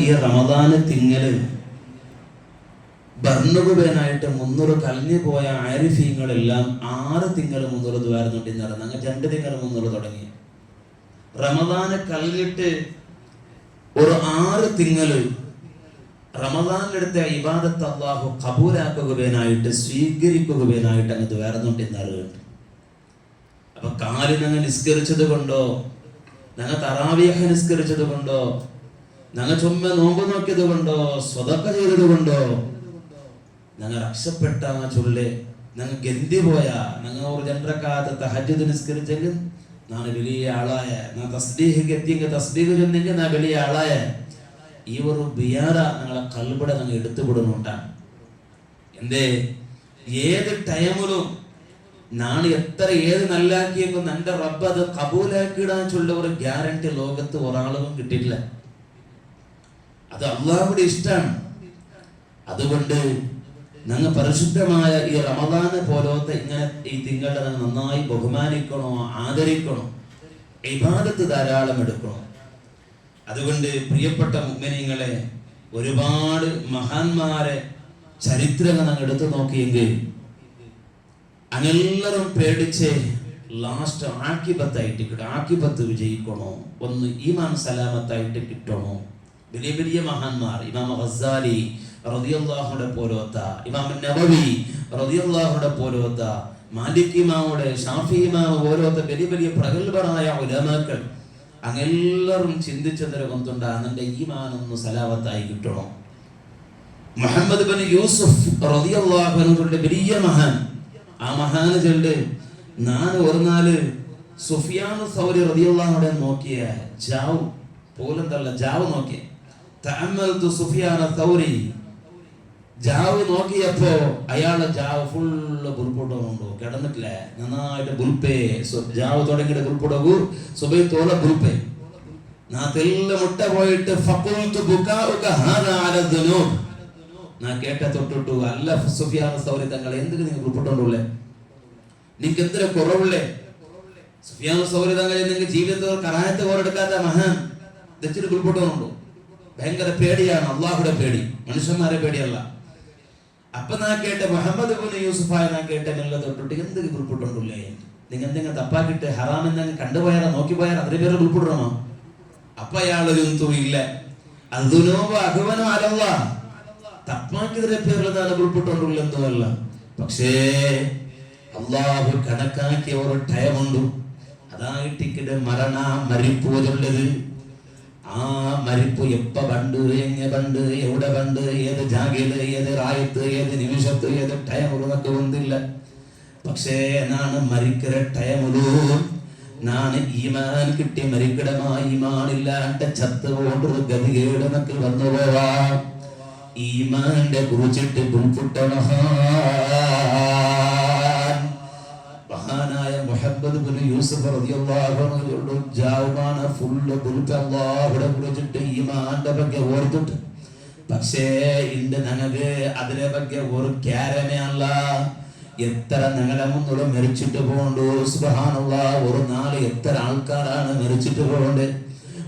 ഈ റമദാന് തിങ്ങല് ഭരണകുബേനായിട്ട് 300 കഴിഞ്ഞു പോയ ആരിഫീങ്ങളെല്ലാം 6 തിങ്കൾ 300 ദ്വാരന്നുണ്ടി നടന്നു. അങ്ങനെ 2 തിങ്കൾ 300 തുടങ്ങി. റമദാന് കഴിഞ്ഞിട്ട് ഒരു 6 തിങ്കള് റമദാനിലെടുത്ത ഇബാദത്ത് അല്ലാഹു കബൂലാക്കുകയായിട്ട് സ്വീകരിക്കുകയായിട്ട് അങ്ങ് ദ്വാരന്നുണ്ടി നടക്കുന്നുണ്ട്. അപ്പൊ കാലിനങ്ങ് നിസ്കരിച്ചത് കൊണ്ടോ, ഞങ്ങൾ തറാവീഹ് നിസ്കരിച്ചത് കൊണ്ടോ, ഞങ്ങൾ ചുമ്മ നോമ്പ് നോക്കിയത് കൊണ്ടോ, സ്വതക്ക ചെയ്തത് കൊണ്ടോ ഞങ്ങൾ രക്ഷപ്പെട്ട ചൊല്ല് ഞങ്ങൾ ഗന്തി പോയാ, ഞങ്ങൾ ഒരു 2 റക്അത്ത് തഹജ്ജുദ് നിസ്കരിച്ചെങ്കിൽ ഞാൻ വലിയ ആളായ, ഞാൻ തസ്ബീഹ് എത്തിയെങ്കിൽ തസ്ബീഹ് ചൊന്നെങ്കിൽ ഞാൻ വലിയ ആളായ. ഈ ഒരു ബിയാറ ഞങ്ങളെ കൽബിടെ ഞങ്ങൾ എടുത്തുവിടുന്നുണ്ടാണ്. എന്തേ ഏത് ടൈമിലും ഞാൻ എത്ര ഏത് നല്ലാക്കിയെങ്കിൽ എൻ്റെ റബ്ബ് അത് കബൂലാക്കിയിടാൻ ചൊല്ല ഒരു ഗ്യാരണ്ടി ലോകത്ത് ഒരാളും കിട്ടിയിട്ടില്ല. അത് അള്ളാഹുവിന്റെ ഇഷ്ടമാണ്. അതുകൊണ്ട് ഞങ്ങൾ പരിശുദ്ധമായ ഈ റമദാന് പോലത്തെ ഇങ്ങനെ ഈ തിങ്കളെ നന്നായി ബഹുമാനിക്കണോ, ആദരിക്കണോ, ഇബാദത്ത് ധാരാളം എടുക്കണോ. അതുകൊണ്ട് പ്രിയപ്പെട്ട മുഅ്മിനീങ്ങളെ, ഒരുപാട് മഹാന്മാരെ ചരിത്രങ്ങൾ ഞങ്ങൾ എടുത്തു നോക്കിയെങ്കിൽ അങ്ങെല്ലാവരും പേടിച്ച് ലാസ്റ്റ് ആക്കിബത്തായിട്ട് കിട്ടും. ആക്കിബത്ത് വിജയിക്കണോ, ഒന്ന് ഈമാൻ സലാമത്തായിട്ട് കിട്ടണോ. വലിയ വലിയ മഹാന്മാർ, ഇമാം ഗസ്സാലി റളിയല്ലാഹുവിനെ പോലത്തെ, ഇമാം നബവി റളിയല്ലാഹുവിനെ പോലത്തെ, മാലിക് ഇമാമുടെ, ഷാഫി ഇമാം പോലത്തെ വലിയ വലിയ പ്രഗത്ഭരായ ഉലമാക്കൾ അങ്ങെല്ലാവരും ചിന്തിച്ചതിനെ കൊണ്ടുണ്ട് അതിന്റെ ഈമാനൊന്ന് സലാമത്തായി കിട്ടണം. മുഹമ്മദ് ബിൻ യൂസുഫ് റളിയല്ലാഹു അൻഹുവിന്റെ വലിയ മഹാൻ, ആ മഹാന് ചൊല്ല്, ഞാൻ ഒരു നാല് സുഫിയാൻ സൗരി റളിയല്ലാഹുവിനെ നോക്കിയ ജാവ് പോലും തള്ള ജാവ് നോക്കിയ തഅമ്മൽതു സുഫിയാൻ സൗരി, ജാവ് നോക്കിയപ്പോ അയാളെ ജാവ് ഫുള്ള് ബുൽപുടമുണ്ടോ, കിടന്നിട്ടില്ല, നന്നായിട്ട് ബുൽപ്പേ ജാവ് തുടങ്ങിയിട്ട് ബുൽപുടകൂ സുബൈ തോല ബുൽപ്പേ നാ തെല്ല മുട്ട പോയിട്ട് ഫഖുൽതു ബുകാഉക ഹാദാ അല ദുനൂബ്, നാ കേട്ട തൊട്ടിട്ടു അല്ല സുഫിയാൻ സൗരി തങ്ങളെ എന്തിന് നിങ്ങൾ ബുൽപുടണ്ടല്ലേ, നിങ്ങൾക്ക് എന്തിനാ കുറവുള്ളേ. സുഫിയാൻ സൗരി തങ്ങളെ നിങ്ങൾക്ക് ജീവിതത്തിൽ കറായത്ത് പോരെടുക്കാത്ത മഹാൻ ദച്ചിട്ട് ബുൽപുടമുണ്ടോ. ഭയങ്കര പേടിയാണ്, അള്ളാഹുടെ പേടി, മനുഷ്യന്മാരെ പേടിയല്ല. അപ്പൊ നാ കേട്ട മുഹമ്മദ് ബിൻ യൂസുഫായ നാ കേട്ട നല്ല തൊട്ടിട്ട് എന്തെങ്കിലും ഉൾപ്പെട്ടുണ്ടല്ലേ, നിങ്ങൾ എന്തെങ്കിലും തപ്പാക്കിട്ട് ഹറാം എന്തെങ്കിലും കണ്ടുപോയാലോ നോക്കിപ്പോയാൽ അതിന് പേര് ഉൾപ്പെടണമോ. അപ്പൊ അയാളൊരു ഇല്ല, അതുനോബ് അഹ്വനു അലല്ലാഹ്, തപ്പാക്കിയതിന്റെ പേരിൽ നാളെ ഉൾപ്പെട്ടുണ്ടല്ലോ അല്ല. പക്ഷേ അള്ളാഹു കണക്കാക്കിയ ഒരു ടൈമുണ്ട്, അതായിട്ട് മരണ മരിപ്പോതുള്ളത്. ആ മരിപ്പ് എപ്പ പണ്ട്, എങ്ങനെ പണ്ട്, എവിടെ പണ്ട്, ഏത് ജാഗയില്, ഏത് റായത്ത്, ഏത് നിമിഷത്ത്, ഏത് ടൈമുകളൊക്കെ ഒന്നില്ല. പക്ഷേ നാണ് മരിക്കുന്ന ടൈമുള്ളൂ, നാണ് ഈമാൻ കിട്ടി മരിക്കടമാ, ഈമാനില്ലാണ്ട് ചത്ത് കൊണ്ടൊരു ഗതികേടനക്ക് വന്നു പോവാ. ഈമാന്റെ കുറിച്ചിട്ട് പുൽപുട്ട മഹാനായ മുഹമ്മദ് ബിൻ യൂസുഫ് റളിയല്ലാഹു അൻഹു ജാവുമാണ് ഫുള്ള് ബുൽപ അല്ലാഹുവിനെ കുറിച്ചിട്ട് ഈമാന്റെ ಬಗ್ಗೆ ഓർത്തിട്ട്. പക്ഷേ ഇന്ന് ഞങ്ങൾക്ക് അതിനെ ಬಗ್ಗೆ ഒരു ക്യാരമേ അല്ല. എത്ര ഞങ്ങളെ മുന്നോട്ട് മരിച്ചിട്ട് പോകണ്ടു, സുബ്ഹാനല്ലാഹ്. ഒരു നാല് എത്ര ആൾക്കാരാണ് മരിച്ചിട്ട് പോകണ്ടത്.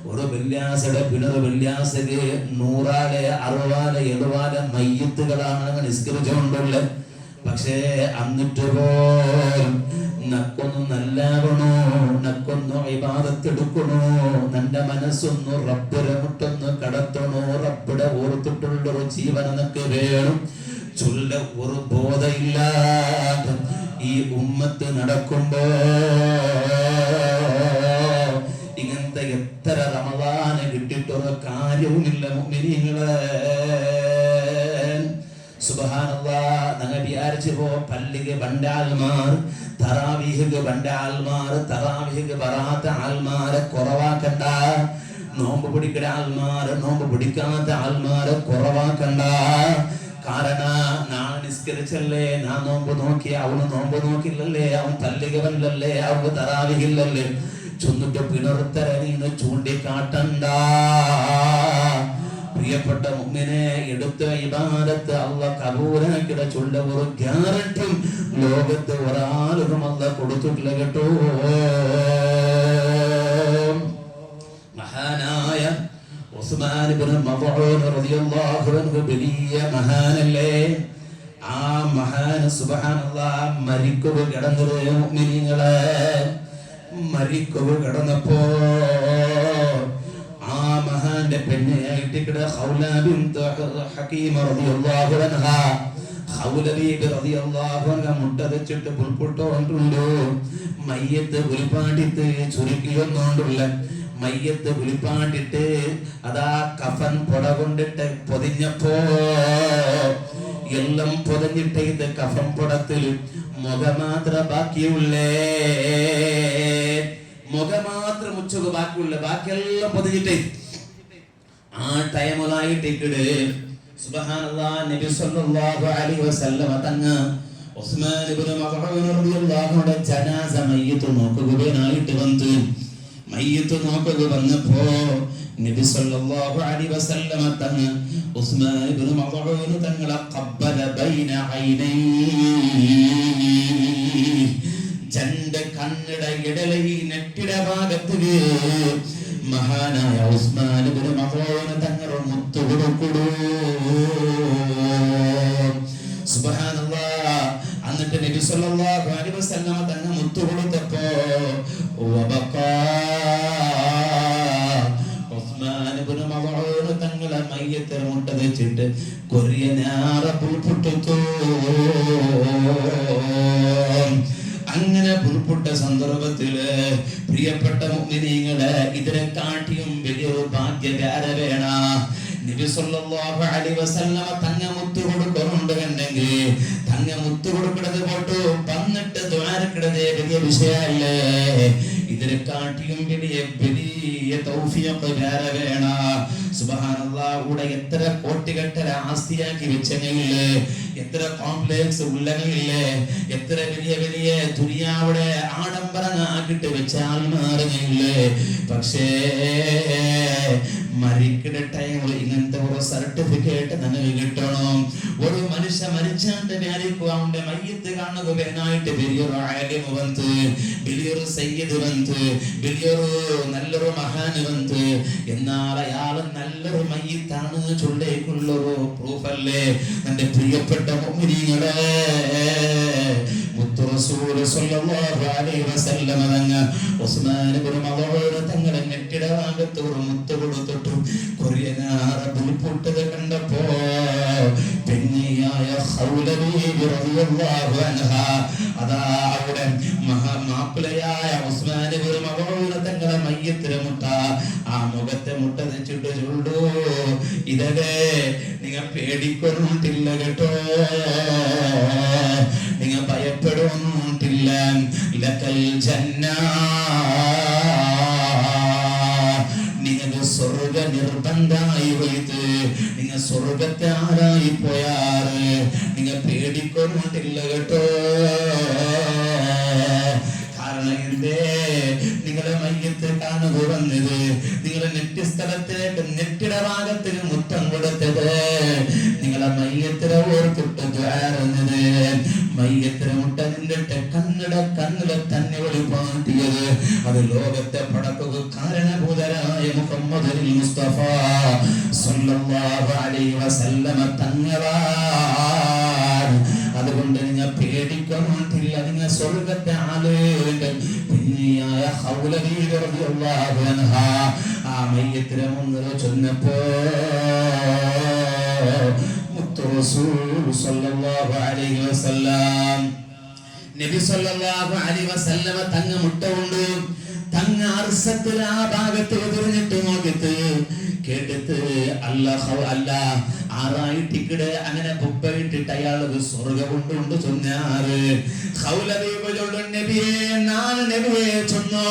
ഒരു വെള്ളിയാസയുടെ പിണറ് വെള്ളിയാസക്ക് 100 60 70 മയ്യത്തുകളാണ് നിസ്കരിച്ചുകൊണ്ടുള്ളത്. പക്ഷേ എന്നിട്ട് പോലും നക്കൊന്നു നല്ലാവണോ, നക്കൊന്നു ഇബാദത്തെടുക്കണോ, നിന്റെ മനസ്സൊന്നു റബ്ബിനെ മുട്ടൊന്ന് കടത്തണോ, റബ്ബിടെ ഓർത്തിട്ടുള്ളൊരു ജീവൻ നിനക്ക് വേണം ചൊല്ല. ഒരു ബോധമില്ലാതെ ഈ ഉമ്മത്ത് നടക്കുമ്പോ ഇങ്ങനത്തെ എത്ര റമദാന് കിട്ടിയിട്ടൊരു കാര്യവുമില്ല മുഅ്മിനീങ്ങളെ. സുബ്ഹാനല്ലാഹ്. ഞങ്ങൾ വിചാരിച്ചു പോ പള്ളിക്ക് ബണ്ട ആൾമാർ, തറാവീഹ്ക്ക് ബണ്ട ആൾമാർ, തറാവീഹ്ക്ക് വരാത്ത ആൾമാരെ കുറവാക്കണ്ട. നോമ്പ് പിടിക്കുന്ന ആൾമാർ, നോമ്പ് പിടിക്കാത്ത ആൾമാരെ കുറവാക്കണ്ട. കാരണം നാളെ നിസ്കരിച്ചല്ലേ, ഞാൻ നോമ്പ് നോക്കി, അവന് നോമ്പ് നോക്കില്ലല്ലേ, അവൻ പള്ളിക്ക് വന്നല്ലേ, അവന് തറാവീഹില്ലല്ലേ, ചൊന്നിട്ട് പിണർത്തര നീന്ന് ചൂണ്ടിക്കാട്ടണ്ട. പ്രിയപ്പെട്ട മുഅ്മിനെ, എടുത്ത ഇബാദത്ത് അല്ലാഹ് കബൂലാക്കിയ ചൊല്ല ഒരു ഗ്യാരണ്ടിയും ലോകത്ത് ഒരാളും അല്ലാഹ് കൊടുത്തിട്ടില്ല കേട്ടോ. ഉസ്മാൻ ഇബ്നു മദ്ഊൻ റളിയല്ലാഹു അൻഹു വലിയ മഹാനല്ലേ. ആ മഹാൻ സുബ്ഹാനല്ലാഹ് മരിക്കുക കിടന്നത് മുഅ്മിനീങ്ങളെ. മരിക്കുക കിടന്നപ്പോ ആ മഹാന്റെ പെണ്ണായിട്ട് കിട ഖൗല ബിൻത് ഹകീം റളിയല്ലാഹു അൻഹാ, ഖൗല ബീബി റളിയല്ലാഹു അൻഹ മുട്ടതച്ചിട്ട് പുൽപുട്ടോണ്ടുണ്ടോ മയ്യത്ത് ഉൽപാടിത്ത് ചുരുക്കിയൊന്നുകൊണ്ടുള്ള മയ്യത്ത് ഉൽപാടിട്ട് അതാ കഫൻ പൊട കൊണ്ടിട്ട് പൊതിഞ്ഞപ്പോ എല്ലാം പൊതിഞ്ഞിട്ട് ഇത് കഫൻ പൊടത്തിൽ മുഖമാത്ര ബാക്കിയുള്ളേ, മുഖമാത്രം ഉച്ചക്ക് ബാക്കിയുള്ള ബാക്കിയെല്ലാം പൊതിഞ്ഞിട്ടേ ആ ടൈമിലായിട്ടിട്ട് സുബ്ഹാനല്ലാഹ് നബി സല്ലല്ലാഹു അലൈഹി വസല്ലം തങ്ങ ഉസ്മാൻ ഇബ്നു മദ്ഊൻ റളിയല്ലാഹു അൻഹു ജനാസ മയ്യിത്ത് നോക്കുകയായിട്ട് വന്നു. മയ്യിത്ത് നോക്കുക വന്നപ്പോ നബി സല്ലല്ലാഹു അലൈഹി വസല്ലം തങ്ങ ഉസ്മാൻ ഇബ്നു മദ്ഊൻ തങ്ങളെ ഖബ്ബല ബൈന ഐനൈഹി, രണ്ട് കണ്ണിടെ ഇടലൈ നെറ്റിട ഭാഗത്ത് മഹാനായ ഉസ്മാൻ ഇബ്നു മദ്ഊൻ തങ്ങൾ മുത്തു കൊടുക്കുടൂ. സുബ്ഹാനല്ലാഹ്. എന്നിട്ട് നബി സല്ലല്ലാഹു അലൈഹി വസല്ലം തങ്ങൾ മുത്തു കൊടുത്തപ്പോ വബഖാ ഉസ്മാൻ ഇബ്നു മദ്ഊൻ തങ്ങളെ മയ്യത്ത് മുട്ട വെച്ചിട്ട് കൊറിയനാറ പുൽപുട്ടു. അങ്ങനെ പുൽപുട്ട സന്ദർഭത്തില് പ്രിയപ്പെട്ട മുഅ്മിനീങ്ങളെ ഇതിനെ കാട്ടിയും വലിയൊരു ഭാഗ്യകാര വേണ. നബി സല്ലല്ലാഹു അലൈഹി വസല്ലം തങ്ങ മുത്തു കൊടുക്കുന്നുണ്ടെങ്കിൽ തങ്ങ മുത്തു കൊടുക്കുന്നത് പോട്ടു വന്നിട്ട് ദ്വാരക്കിടതേ വലിയ വിഷയല്ലേ. ഇതിനെ കാട്ടിയും വലിയ തൗഫീഖ് വേണ. സുബ്ഹാനല്ലാഹ്. ഇവിടെ എത്ര കോട്ടികെട്ടര ആസ്തിയാക്കി വെച്ചെങ്കിലേ, എത്ര കോംപ്ലക്സ് ഉള്ളെങ്കിലേ, എത്ര വലിയ വലിയ ദുനിയാവിടെ ആഡംബരമാക്കിട്ട് വെച്ച ആൾമാറില്ലേ, പക്ഷേ മരിക്കുന്ന ടൈമിൽ ഇങ്ങനത്തെ ഒരു സർട്ടിഫിക്കറ്റ് നമുക്ക് കിട്ടണം. ഒരു മനുഷ്യ മരിച്ചാണ്ട് മരിക്കുക അവന്റെ മയ്യത്ത് കാണുക വേനായിട്ട് വലിയൊരു ആലിമ് വന്ന്, വലിയൊരു സയ്യിദ് വന്ന്, വലിയൊരു നല്ലൊരു മഹാന് വന്ന്, എന്നാൽ അയാൾ നല്ലൊരു മയ്യത്താണ് ചൊല്ലേക്കുള്ളൊരു പ്രൂഫല്ലേ. എന്റെ പ്രിയപ്പെട്ട മുഅ്മിനീങ്ങളെ, മുത്തു റസൂൽ സ്വല്ലല്ലാഹു അലൈഹി വസല്ലം തങ്ങൾ ഉസ്മാൻ ഇബ്നു മദ്ഊൻ തങ്ങളെ നെറ്റിട ഭാഗത്ത് ഒരു മുത്ത് കൊടുത്തിട്ടു കൊറിയനാറ പുൽപുട്ടത് കണ്ടപ്പോ പെണ്ണിയായ ഖൗല ബീബി റളിയല്ലാഹു അൻഹാ അതാ അവിടെ മാപ്പിളയായ ഉസ്മാൻ ഇബ്നു മദ്ഊൻ തങ്ങളെ മയ്യത്തിലെ മുട്ട ആ മുഖത്തെ മുട്ട വെച്ചിട്ട് ചൊല്ലു, ഇതേ നിങ്ങൾ പേടിക്കൊണ്ടില്ല കേട്ടോ, നിങ്ങൾ ഭയപ്പെടുന്നില്ല. ലക്കൽ ജന്ന, നിങ്ങൾക്ക് സ്വർഗ നിർബന്ധമായി പോയിട്ട് നിങ്ങൾ സ്വർഗത്തെ ആരായി പോയാറ് നിങ്ങൾ പേടിക്കൊണ്ടില്ല കേട്ടോ. കാരണം എന്തേ നിങ്ങളെ മയ്യത്ത് കാണുക വന്നത്, നിങ്ങളെ നെറ്റ് സ്ഥലത്തേക്ക് നെറ്റിട ഭാഗത്തിന് മുത്തം കൊടുത്തത്, നിങ്ങളെ മയ്യത്തിനെ ഓർത്തിട്ട് ദ്വാരുന്നത്, മയ്യത്തിനെ മുട്ട നിന്നിട്ട് കണ്ണിടെ തന്നെ വെളിപ്പാട്ടിയത്, അത് ലോകത്തെ പടക്കുക കാരണഭൂതരായ മുഹമ്മദുൽ മുസ്തഫ സ്വല്ലല്ലാഹു അലൈഹി വസല്ലമ തങ്ങളാണ്. അതുകൊണ്ട് നിങ്ങൾ പേടിക്കൊണ്ടില്ല, നിങ്ങൾ സ്വർഗത്തെ ആലോചിക്കും. പിന്നെയായ ഖൗല ബീബി റളിയല്ലാഹു അൻഹാ ആ മയ്യത്തിനെ മുന്നിൽ ചൊന്നപ്പോ മുത്തു റസൂൽ സ്വല്ലല്ലാഹു അലൈഹി വസല്ലം നബി സ്വല്ലല്ലാഹു അലൈഹി വസല്ലമ തങ്ങ മുട്ട കൊണ്ട് തങ്ങ അർസത്തിൽ ആ ഭാഗത്ത് എതിർന്നിട്ട് നോക്കിട്ട് കേട്ടിട്ട് അല്ല ആറായിട്ടിക്കട് അങ്ങനെ പുപ്പയിട്ടിട്ട് അയാൾക്ക് സ്വർഗം കൊണ്ടുകൊണ്ട് ചൊന്നാറ്. ഖൗല ബീബി ചൊല്ലു, നബിയേ നാണ് നബിയേ ചൊന്നോ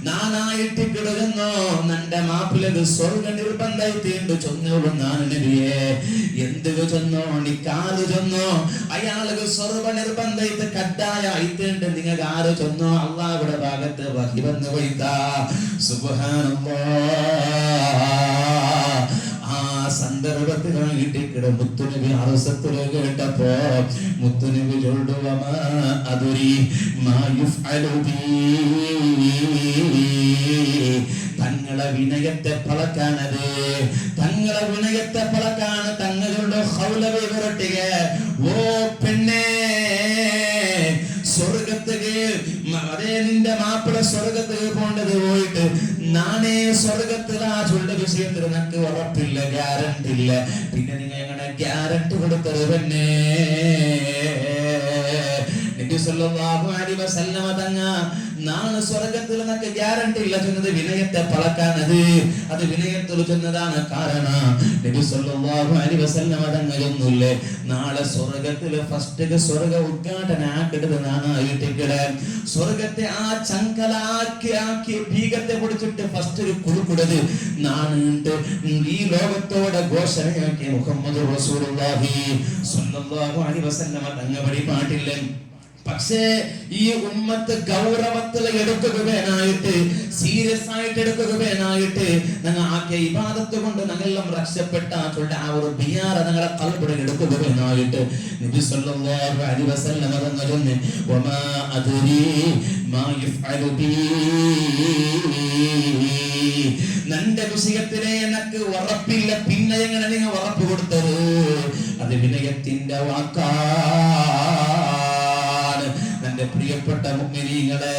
നാനായിട്ടിക്കിടുന്നോ നന്റെ മാപ്പിലത് സ്വർഗ നിർബന്ധമായിട്ടുണ്ട് ചൊന്നോളൂ നാണ് നബിയേ. എന്ത് ചൊന്നോ നിക്കാല് ചൊന്നോ അയാൾക്ക് സ്വർഗ നിർബന്ധമായിട്ട് കട്ടായിട്ട് നിങ്ങൾക്ക് ആര് ചൊന്നോ അള്ളാഹുടെ ഭാഗത്ത് വഹി വന്നു പോയിത്താ. സുബ്ഹാനല്ലാഹ്. ആ സന്ദർഭത്തിലായിട്ട് മുത്തുനബി അറസത്തില് കേട്ടപ്പോ മുത്തുനബി ചൊല്ലുവ അതുരി തങ്ങൾ തങ്ങളുടെ വിനയത്തെ പളക്കാനത്, തങ്ങളെ വിനയത്തെ പളക്കാണ് തങ്ങളുടെ ഹൗലവി വിരട്ടുക. ഓ പെണ്ണേ, സ്വർഗത്തേക്ക് അതേ നിന്റെ മാപ്പിള സ്വർഗത്തേക്ക് പോണ്ടത് പോയിട്ട് നാണേ സ്വർഗത്തിൽ ആ ചുള്ള വിഷയത്തിൽ നിനക്ക് ഉറപ്പില്ല, ഗ്യാരണ്ടി ഇല്ല. പിന്നെ നിങ്ങൾ എങ്ങനെ ഗ്യാരണ്ടി കൊടുത്തത് പെണ്ണേ? നബി സല്ലല്ലാഹു അലൈഹി വസല്ലമ തങ്ങ നാളെ സ്വർഗത്തിൽ നിനക്ക് ഗ്യാരണ്ടി ഇല്ല ചെന്നത് വിനയത്തെ പളക്കാനത്, അത് വിനയത്തിൽ ചെന്നതാണ്. കാരണം നബി സല്ലല്ലാഹു അലൈഹി വസല്ലമ തങ്ങയൊന്നുമില്ലേ നാളെ സ്വർഗത്തിൽ ഫസ്റ്റ് സ്വർഗ ഉദ്ഘാടനാക്കിട്ടത് നാണായിട്ടിക്കടെ സ്വർഗത്തെ ആ ചങ്കലാക്കി ഭീകത്തെ പിടിച്ചിട്ട് ഫസ്റ്റ് ഒരു കുടുക്കുടത് നാണിട്ട് ഈ ലോകത്തോടെ ഘോഷണയാക്കിയ മുഹമ്മദ് റസൂലുള്ളാഹി സ്വല്ലല്ലാഹു അലൈഹി വസല്ലമ തങ്ങ വഴിപാട്ടില്ല. പക്ഷേ ഈ ഉമ്മത്ത് ഗൗരവത്തിൽ എടുക്കുക വേണായിട്ട്, സീരിയസ് ആയിട്ട് എടുക്കുക വേണായിട്ട് ഞങ്ങൾ ആക്കിയ ഇബാദത്ത് കൊണ്ട് ഞങ്ങളെല്ലാം രക്ഷപ്പെട്ട ആ ഒരു ബിയാറ ഞങ്ങളെ ഖൽബിൽ എടുക്കുക വേണായിട്ട് നബി സല്ലല്ലാഹു അലൈഹി വസല്ലം പറഞ്ഞു, വമാ അദ്രി മാ യഫ്അലു ബി, നിന്റെ വിഷയത്തിലെ എനിക്ക് ഉറപ്പില്ല, പിന്നെ എങ്ങനെ നിങ്ങൾ ഉറപ്പ് കൊടുത്തത്? അത് വിനയത്തിന്റെ വാക്കാ. പ്രിയപ്പെട്ട മുഅ്മിനീങ്ങളെ,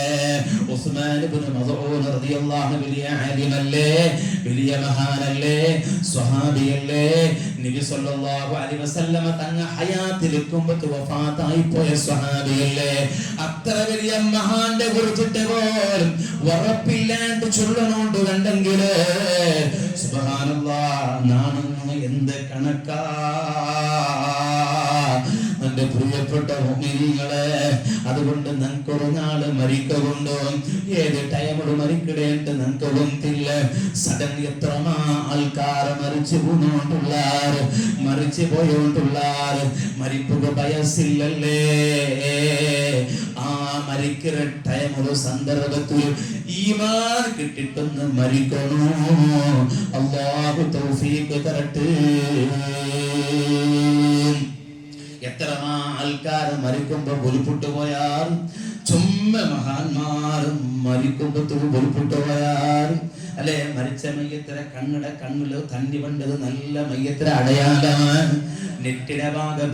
ഉസ്മാൻ ഇബ്നു മസ്ഊദ് റളിയല്ലാഹു വലിയ ആലിമല്ലേ, വലിയ മഹാനല്ലേ, സ്വഹാബിയല്ലേ. നബി സല്ലല്ലാഹു അലൈഹി വസല്ലമ തങ്ങൾ ഹയാത്തിലിരിക്കുമ്പോൾ വഫാത്തായി പോയ സ്വഹാബിയല്ലേ. അത്ര വലിയ മഹാന്റെ കുറിച്ചിട്ട് പോലും ഉറപ്പില്ലാണ്ട് ചൊല്ലണോണ്ട് കണ്ടെങ്കിൽ സുബ്ഹാനല്ലാഹ് നാണെന്ന് എന്ത് കണക്കാ. എന്റെ പ്രിയപ്പെട്ട മുഅ്മിനീങ്ങളെ, അതുകൊണ്ട് നമുക്കൊരു നാള് മരിക്കുകൊണ്ടോ ഏത് ടൈമോട് മരിക്കടേണ്ട നമുക്ക് ഒന്നില്ല. സഡൻ എത്ര ആൾക്കാർ മരിച്ചു പോന്നോണ്ടുള്ളാറ്, മരിച്ചു പോയോണ്ടുള്ളാറ്. മരിപ്പുക വയസ്സില്ലല്ലേ. ആ മരിക്കുന്ന ടൈമൊരു സന്ദർഭത്തിൽ ഈമാൻ കിട്ടിട്ടൊന്ന് മരിക്കണോ. അല്ലാഹു തൗഫീഖ് തരട്ടെ. എത്ര ആൾക്കാർ മരിക്കുമ്പോ ബുലിപുട്ടു പോയാൽ, ചുമ്മ മഹാന്മാരും മരിക്കുമ്പോ ബുലിപുട്ടു പോയാൽ അല്ലെ, മരിച്ച മയ്യത്തിര കണ്ണില് തന്നി പണ്ടത് നല്ല മയ്യത്തിര അടയാളമാണ്. നെറ്റിലെ ഭാഗം